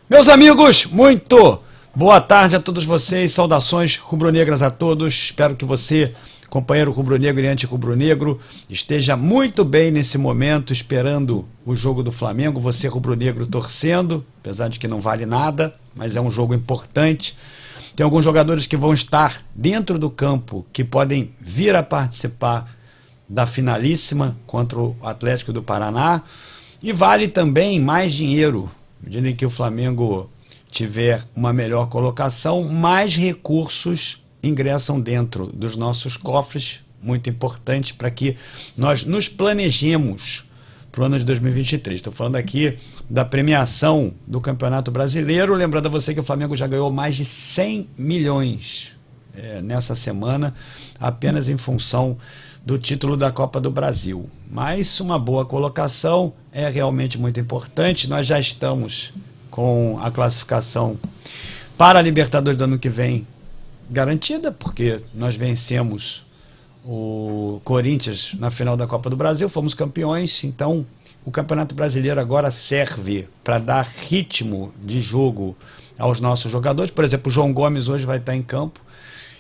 Meus amigos, muito boa tarde a todos vocês, saudações rubro-negras a todos. Espero que você, companheiro rubro-negro e anti-rubro-negro, esteja muito bem nesse momento, esperando o jogo do Flamengo. Você, rubro-negro, torcendo, apesar de que não vale nada, mas é um jogo importante. Tem alguns jogadores que vão estar dentro do campo, que podem vir a participar da finalíssima contra o Atlético do Paraná. E vale também mais dinheiro. À medida em que o Flamengo tiver uma melhor colocação, mais recursos ingressam dentro dos nossos cofres, muito importante para que nós nos planejemos para o ano de 2023. Estou falando aqui da premiação do Campeonato Brasileiro, lembrando a você que o Flamengo já ganhou mais de 100 milhões nessa semana, apenas em função do título da Copa do Brasil. Mas uma boa colocação é realmente muito importante. Nós já estamos com a classificação para a Libertadores do ano que vem garantida, porque nós vencemos o Corinthians na final da Copa do Brasil, fomos campeões. Então o Campeonato Brasileiro agora serve para dar ritmo de jogo aos nossos jogadores. Por exemplo, o João Gomes hoje vai estar em campo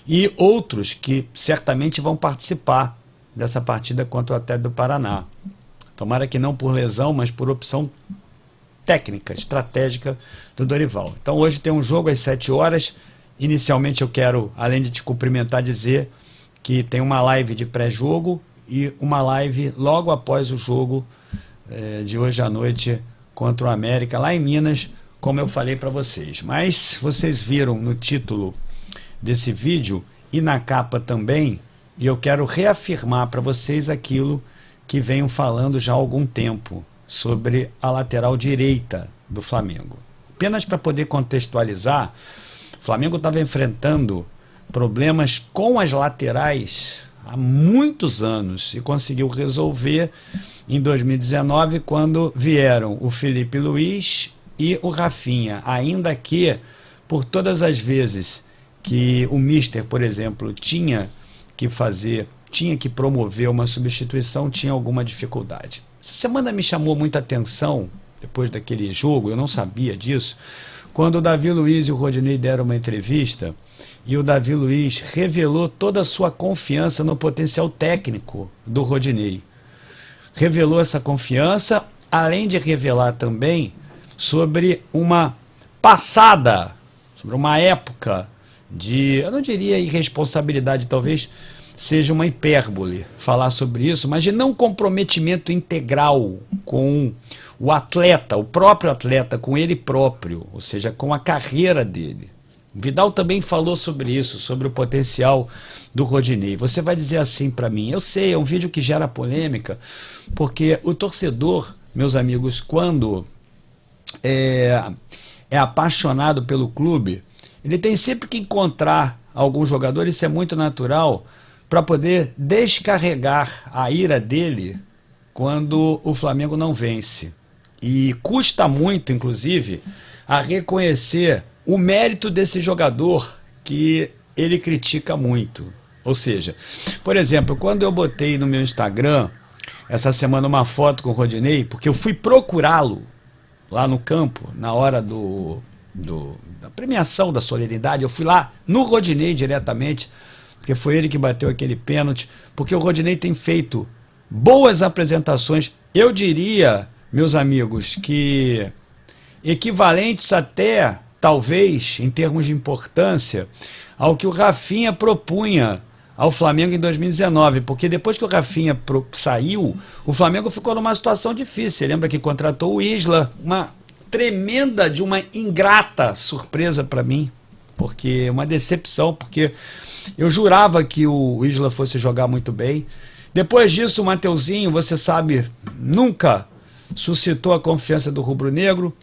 e outros que certamente vão participar dessa partida contra o Atlético do Paraná. Tomara que não por lesão, mas por opção técnica, estratégica do Dorival. Então hoje tem um jogo às 7 horas. Inicialmente eu quero, além de te cumprimentar, dizer que tem uma live de pré-jogo e uma live logo após o jogo de hoje à noite contra o América, lá em Minas, como eu falei para vocês. Mas vocês viram no título desse vídeo e na capa também, e eu quero reafirmar para vocês aquilo que venho falando já há algum tempo sobre a lateral direita do Flamengo. Apenas para poder contextualizar, o Flamengo estava enfrentando problemas com as laterais há muitos anos e conseguiu resolver em 2019, quando vieram o Felipe Luiz e o Rafinha, ainda que por todas as vezes que o Mister, por exemplo, tinha que promover uma substituição, tinha alguma dificuldade. Essa semana me chamou muita atenção, depois daquele jogo, eu não sabia disso, quando o Davi Luiz e o Rodinei deram uma entrevista e o Davi Luiz revelou toda a sua confiança no potencial técnico do Rodinei. Revelou essa confiança, além de revelar também sobre uma passada, sobre uma época de, eu não diria irresponsabilidade, talvez seja uma hipérbole falar sobre isso, mas de não comprometimento integral com o atleta, o próprio atleta, com ele próprio, ou seja, com a carreira dele. Vidal também falou sobre isso, sobre o potencial do Rodinei. Você vai dizer assim para mim, eu sei, é um vídeo que gera polêmica, porque o torcedor, meus amigos, quando é apaixonado pelo clube, ele tem sempre que encontrar algum jogador, isso é muito natural, para poder descarregar a ira dele quando o Flamengo não vence. E custa muito, inclusive, a reconhecer o mérito desse jogador que ele critica muito. Ou seja, por exemplo, quando eu botei no meu Instagram essa semana uma foto com o Rodinei, porque eu fui procurá-lo lá no campo, na hora da premiação da solenidade, eu fui lá no Rodinei diretamente, porque foi ele que bateu aquele pênalti, porque o Rodinei tem feito boas apresentações, eu diria, meus amigos, que equivalentes até, talvez, em termos de importância, ao que o Rafinha propunha ao Flamengo em 2019, porque depois que o Rafinha saiu, o Flamengo ficou numa situação difícil. Você lembra que contratou o Isla, uma tremenda de uma ingrata surpresa para mim, porque uma decepção, porque eu jurava que o Isla fosse jogar muito bem. Depois disso, o Mateuzinho, você sabe, nunca suscitou a confiança do rubro-negro.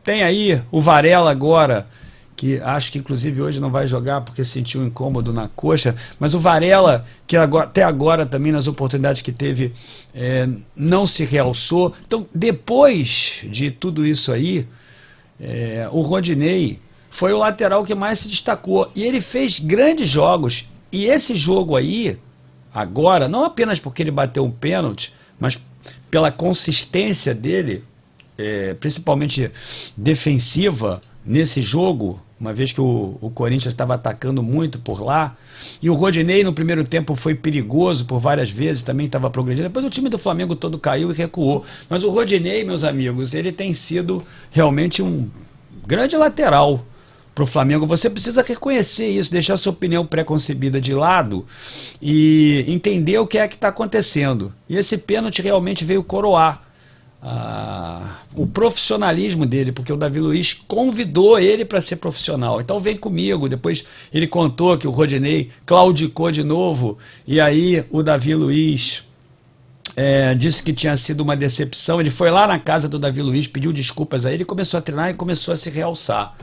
Tem aí o Varela agora, que acho que inclusive hoje não vai jogar porque sentiu um incômodo na coxa, mas o Varela, que até agora também nas oportunidades que teve, não se realçou. Então, depois de tudo isso aí, o Rodinei foi o lateral que mais se destacou, e ele fez grandes jogos, e esse jogo aí, agora, não apenas porque ele bateu um pênalti, mas pela consistência dele, principalmente defensiva, nesse jogo, uma vez que o Corinthians estava atacando muito por lá, e o Rodinei no primeiro tempo foi perigoso por várias vezes, também estava progredindo. Depois o time do Flamengo todo caiu e recuou. Mas o Rodinei, meus amigos, ele tem sido realmente um grande lateral para o Flamengo. Você precisa reconhecer isso, deixar sua opinião pré-concebida de lado e entender o que é que está acontecendo. E esse pênalti realmente veio coroar o profissionalismo dele, porque o Davi Luiz convidou ele para ser profissional. Então vem comigo. Depois ele contou que o Rodinei claudicou de novo, e aí o Davi Luiz disse que tinha sido uma decepção. Ele foi lá na casa do Davi Luiz, pediu desculpas a ele, começou a treinar e começou a se realçar.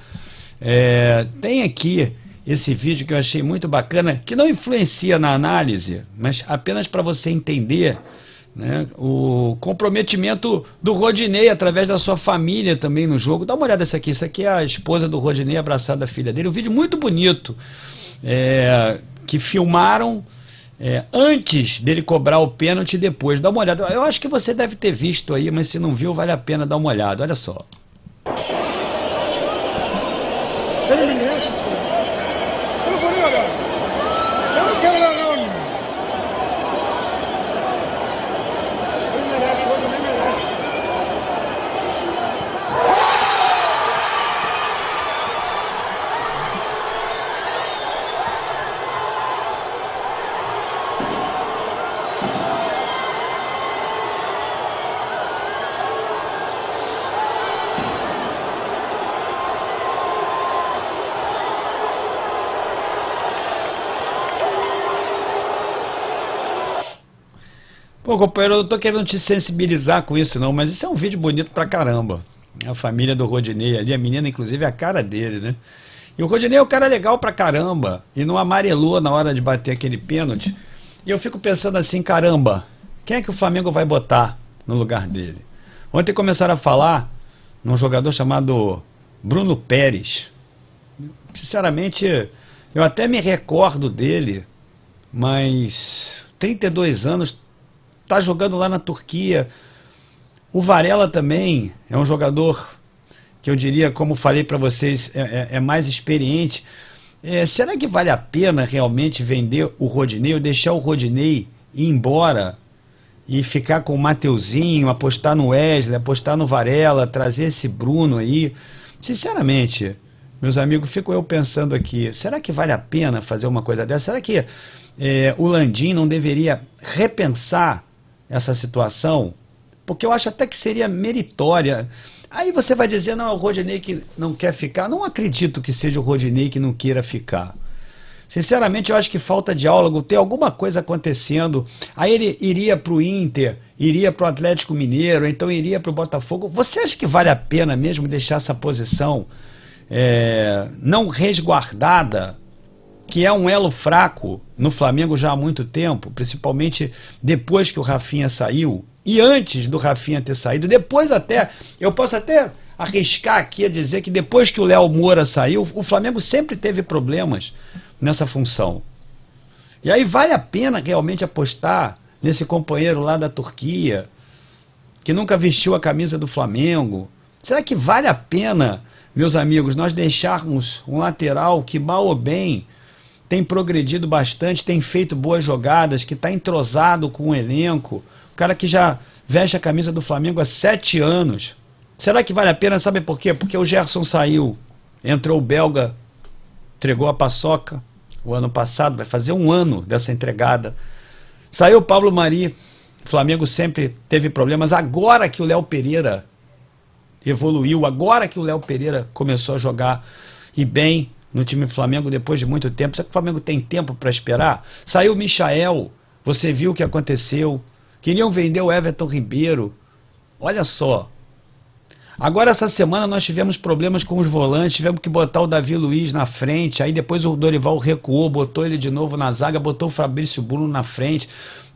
Tem aqui esse vídeo que eu achei muito bacana, que não influencia na análise, mas apenas para você entender, né, o comprometimento do Rodinei através da sua família também no jogo. Dá uma olhada nessa aqui. Isso aqui é a esposa do Rodinei abraçada à filha dele. Um vídeo muito bonito, que filmaram antes dele cobrar o pênalti e depois. Dá uma olhada. Eu acho que você deve ter visto aí, mas se não viu, vale a pena dar uma olhada. Olha só. Pô, companheiro, eu não tô querendo te sensibilizar com isso não, mas isso é um vídeo bonito pra caramba. A família do Rodinei ali, a menina inclusive é a cara dele, né? E o Rodinei é um cara legal pra caramba, e não amarelou na hora de bater aquele pênalti. E eu fico pensando assim, caramba, quem é que o Flamengo vai botar no lugar dele? Ontem começaram a falar num jogador chamado Bruno Pérez. Sinceramente, eu até me recordo dele, mas 32 anos, está jogando lá na Turquia. O Varela também é um jogador que eu diria, como falei para vocês, é mais experiente. Será que vale a pena realmente vender o Rodinei ou deixar o Rodinei ir embora e ficar com o Mateuzinho, apostar no Wesley, apostar no Varela, trazer esse Bruno aí? Sinceramente, meus amigos, fico eu pensando aqui, será que vale a pena fazer uma coisa dessa? Será que o Landim não deveria repensar essa situação? Porque eu acho até que seria meritória. Aí você vai dizer, não, é o Rodinei que não quer ficar. Não acredito que seja o Rodinei que não queira ficar. Sinceramente, eu acho que falta diálogo, tem alguma coisa acontecendo. Aí ele iria para o Inter, iria para o Atlético Mineiro, então iria para o Botafogo. Você acha que vale a pena mesmo deixar essa posição não resguardada, que é um elo fraco no Flamengo já há muito tempo, principalmente depois que o Rafinha saiu, e antes do Rafinha ter saído, depois até, eu posso até arriscar aqui a dizer que depois que o Léo Moura saiu, o Flamengo sempre teve problemas nessa função. E aí vale a pena realmente apostar nesse companheiro lá da Turquia, que nunca vestiu a camisa do Flamengo? Será que vale a pena, meus amigos, nós deixarmos um lateral que mal ou bem tem progredido bastante, tem feito boas jogadas, que está entrosado com o elenco, o cara que já veste a camisa do Flamengo há 7 anos. Será que vale a pena? Sabe por quê? Porque o Gerson saiu, entrou o belga, entregou a paçoca o ano passado, vai fazer 1 ano dessa entregada. Saiu o Pablo Mari, o Flamengo sempre teve problemas. Agora que o Léo Pereira evoluiu, agora que o Léo Pereira começou a jogar e bem no time do Flamengo depois de muito tempo. Será que o Flamengo tem tempo para esperar? Saiu o Michael, você viu o que aconteceu. Queriam vender o Everton Ribeiro. Olha só. Agora essa semana nós tivemos problemas com os volantes, tivemos que botar o Davi Luiz na frente, aí depois o Dorival recuou, botou ele de novo na zaga, botou o Fabrício Bruno na frente.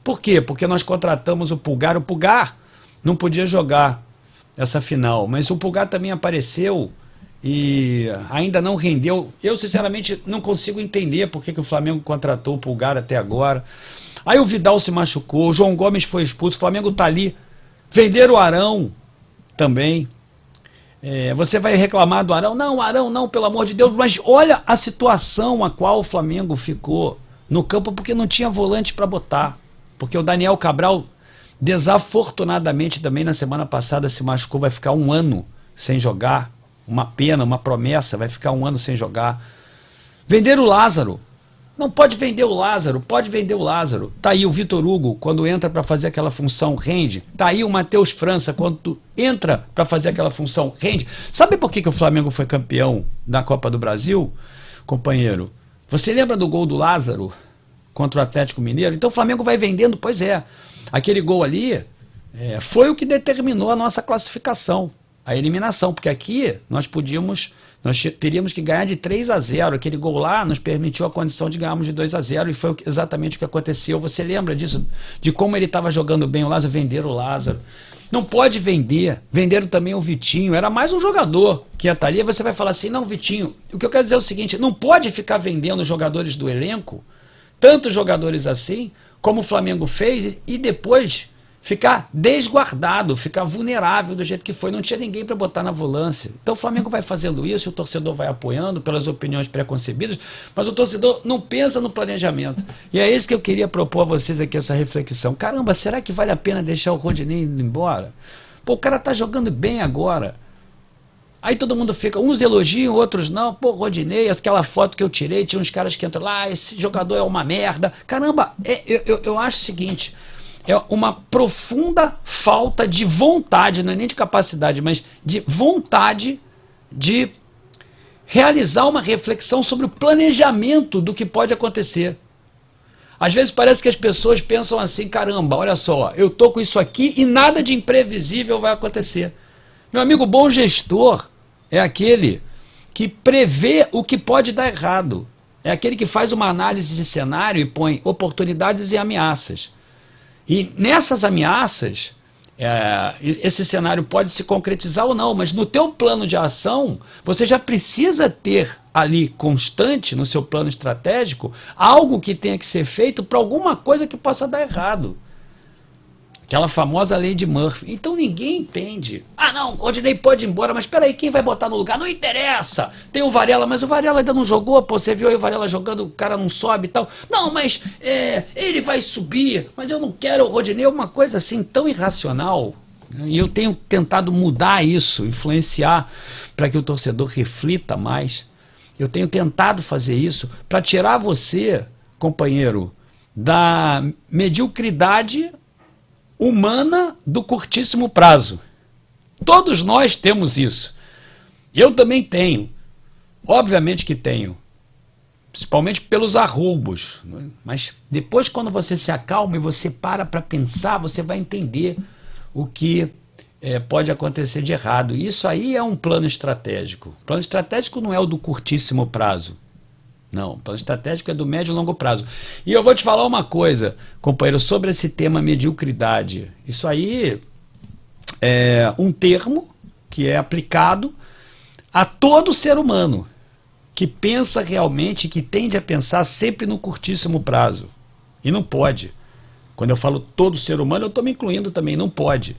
Por quê? Porque nós contratamos o Pulgar não podia jogar essa final, mas o Pulgar também apareceu e ainda não rendeu. Eu sinceramente não consigo entender por que o Flamengo contratou o Pulgar até agora. Aí o Vidal se machucou, o João Gomes foi expulso, o Flamengo tá ali. Venderam o Arão também. Você vai reclamar do Arão? Não, Arão não, pelo amor de Deus. Mas olha a situação a qual o Flamengo ficou no campo porque não tinha volante para botar. Porque o Daniel Cabral, desafortunadamente, também na semana passada se machucou, vai ficar 1 ano sem jogar. Uma pena, uma promessa, vai ficar 1 ano sem jogar. Vender o Lázaro. Não pode vender o Lázaro, pode vender o Lázaro. Tá aí o Vitor Hugo, quando entra para fazer aquela função, rende. Tá aí o Matheus França, quando entra para fazer aquela função, rende. Sabe por que o Flamengo foi campeão da Copa do Brasil, companheiro? Você lembra do gol do Lázaro contra o Atlético Mineiro? Então o Flamengo vai vendendo, pois é. Aquele gol ali foi o que determinou a nossa classificação, a eliminação, porque aqui nós teríamos que ganhar de 3-0. Aquele gol lá nos permitiu a condição de ganharmos de 2-0 e foi exatamente o que aconteceu. Você lembra disso? De como ele estava jogando bem o Lázaro? Venderam o Lázaro. Não pode vender. Venderam também o Vitinho. Era mais um jogador que ia estar ali. Você vai falar assim, não, Vitinho. O que eu quero dizer é o seguinte, não pode ficar vendendo jogadores do elenco, tantos jogadores assim, como o Flamengo fez, e depois ficar desguardado, ficar vulnerável do jeito que foi. Não tinha ninguém para botar na volância. Então o Flamengo vai fazendo isso, o torcedor vai apoiando pelas opiniões preconcebidas, mas o torcedor não pensa no planejamento. E é isso que eu queria propor a vocês aqui, essa reflexão. Caramba, será que vale a pena deixar o Rodinei indo embora? Pô, o cara tá jogando bem agora. Aí todo mundo fica, uns elogiam, outros não. Pô, Rodinei, aquela foto que eu tirei, tinha uns caras que entram lá, esse jogador é uma merda. Caramba, eu acho o seguinte, é uma profunda falta de vontade, não é nem de capacidade, mas de vontade de realizar uma reflexão sobre o planejamento do que pode acontecer. Às vezes parece que as pessoas pensam assim, caramba, olha só, eu tô com isso aqui e nada de imprevisível vai acontecer. Meu amigo, bom gestor é aquele que prevê o que pode dar errado. É aquele que faz uma análise de cenário e põe oportunidades e ameaças. E nessas ameaças, esse cenário pode se concretizar ou não, mas no teu plano de ação, você já precisa ter ali constante, no seu plano estratégico, algo que tenha que ser feito para alguma coisa que possa dar errado. Aquela famosa lei de Murphy. Então ninguém entende. Ah não, o Rodinei pode ir embora, mas espera aí, quem vai botar no lugar? Não interessa. Tem o Varela, mas o Varela ainda não jogou, pô, você viu aí o Varela jogando, o cara não sobe e tal. Não, mas ele vai subir, mas eu não quero o Rodinei, é uma coisa assim tão irracional. E eu tenho tentado mudar isso, influenciar para que o torcedor reflita mais. Eu tenho tentado fazer isso para tirar você, companheiro, da mediocridade humana do curtíssimo prazo. Todos nós temos isso. Eu também tenho. Obviamente que tenho. Principalmente pelos arroubos. Mas depois, quando você se acalma e você para pensar, você vai entender o que pode acontecer de errado. E isso aí é um plano estratégico. O plano estratégico não é o do curtíssimo prazo. Não, o plano estratégico é do médio e longo prazo. E eu vou te falar uma coisa, companheiro, sobre esse tema mediocridade. Isso aí é um termo que é aplicado a todo ser humano que pensa realmente, que tende a pensar sempre no curtíssimo prazo. E não pode. Quando eu falo todo ser humano, eu estou me incluindo também, não pode.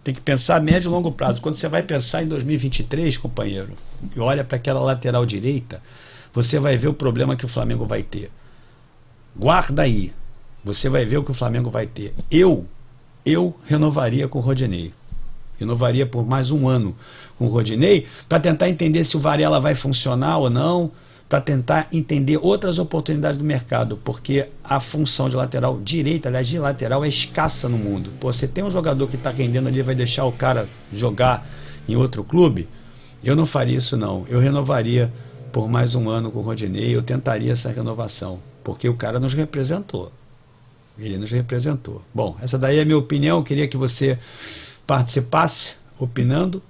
Tem que pensar a médio e longo prazo. Quando você vai pensar em 2023, companheiro, e olha para aquela lateral direita, você vai ver o problema que o Flamengo vai ter. Guarda aí. Você vai ver o que o Flamengo vai ter. Eu renovaria com o Rodinei. Renovaria por mais 1 ano com o Rodinei para tentar entender se o Varela vai funcionar ou não, para tentar entender outras oportunidades do mercado, porque a função de lateral direita, aliás, de lateral, é escassa no mundo. Pô, você tem um jogador que está rendendo ali, vai deixar o cara jogar em outro clube? Eu não faria isso não. Eu renovaria por mais 1 ano com o Rodinei, eu tentaria essa renovação, porque o cara nos representou. Ele nos representou. Bom, essa daí é a minha opinião, eu queria que você participasse, opinando,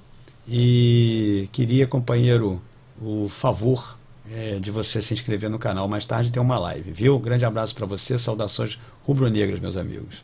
e queria, companheiro, o favor de você se inscrever no canal. Mais tarde tem uma live, viu? Grande abraço para você, saudações rubro-negras, meus amigos.